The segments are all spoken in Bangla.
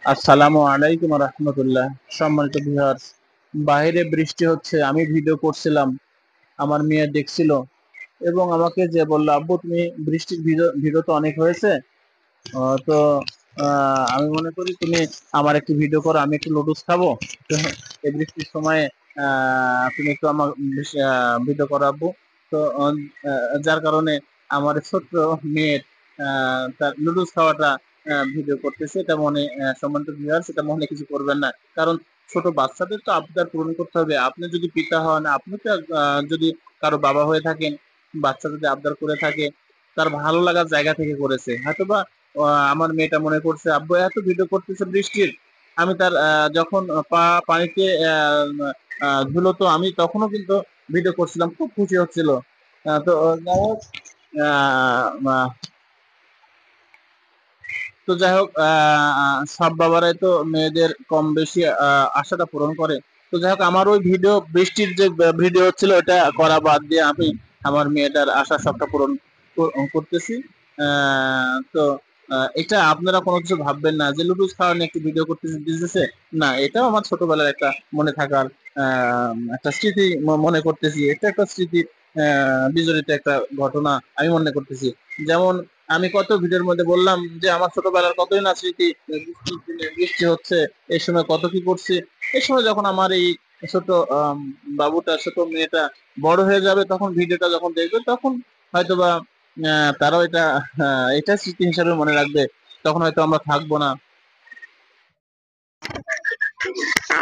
আসসালামু আলাইকুম রাহমাতুল্লাহ। সম্মানিত ভিউয়ার্স, বাইরে বৃষ্টি হচ্ছে, আমি ভিডিও করছিলাম, আমার মেয়ে দেখছিল এবং আমাকে যে বলল, আব্বু তুমি বৃষ্টির ভিডিও তো অনেক হয়েছে, তো আমি মনে করি তুমি আমার একটি ভিডিও করো, আমি একটু নুডলস খাবো। তো এই বৃষ্টির সময় তুমি একটু আমার ভিডিও করো আব্বু। তো যার কারণে আমার ছোট্ট মেয়ের তার নুডলস খাওয়াটা ভিডিও করতেছে। এটা মনে সম্মানিত ভিউয়ার্স, এটা মনে কিছু করবেন না, কারণ ছোট বাচ্চাদের তো আবদার পূরণ করতে হবে। আপনি যদি পিতা হন, আপনি তো যদি কারো বাবা হয়ে থাকেন, বাচ্চা যদি আবদার করে থাকে, তার ভালো লাগার জায়গা থেকে করেছে। হয়তোবা আমার মেয়েটা মনে করছে আব্বু এত ভিডিও করতেছে বৃষ্টির, আমি তার যখন পা পানিতে ধুলো, আমি তখনও কিন্তু ভিডিও করছিলাম, খুব খুশি হচ্ছিল। তো যাই হোক, আহ, তো যাই হোক, সব বাবারাই তো মেয়েদের কম বেশি আশাটা পূরণ করে। তো যাই হোক, আমার ওই ভিডিও বৃষ্টির যে ভিডিও হচ্ছিল ওটা করা বাদ দিয়ে আমি আমার মেয়েটার আশা সবটা পূরণ করতেছি। তো এটা আপনারা কোনো কিছু ভাববেন না যে লুডুস খাওয়া নিয়ে একটি ভিডিও করতেছে দিতেছে। না, এটাও আমার ছোটবেলার একটা মনে থাকার একটা স্মৃতি মনে করতেছি। এটা একটা স্মৃতি বিজড়িত একটা ঘটনা আমি মনে করতেছি। যেমন আমি কত ভিডিওর মধ্যে বললাম যে আমার ছোটবেলার কতই না স্মৃতি, বৃষ্টির দিনে বৃষ্টি হচ্ছে, এই সময় কত কি করছি। এই সময় যখন আমার এই ছোট বাবুটা, ছোট মেয়েটা বড় হয়ে যাবে, তখন ভিডিওটা যখন দেখবে, তখন হয়তোবা তারাও এটা স্মৃতি হিসাবে মনে রাখবে। তখন হয়তো আমরা থাকবো না।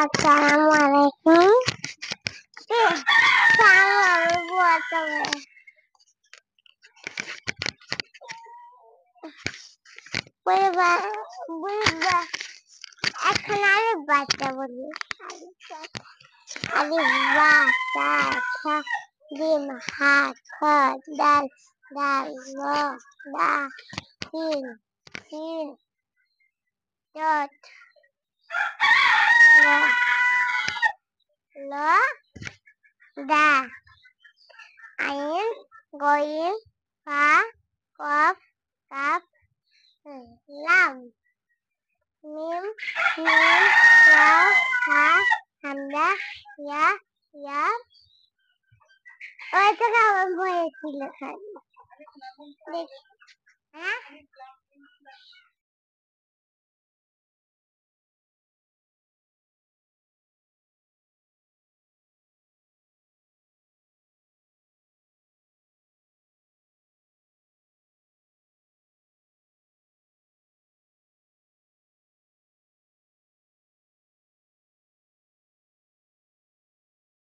আসসালামু আলাইকুম। আমি বাচ্চা বলবা বলবা এখন আমি বাচ্চা বলি। আলি বাচ্চা ছা ডিম হাত খত ডাল ডাল ল দা তিন তিন dot ল da ain goin fa kaf kaf lam mim mim waw ha hamza ya ya ওইটা আমার ভয় ছিল খালি। হ্যাঁ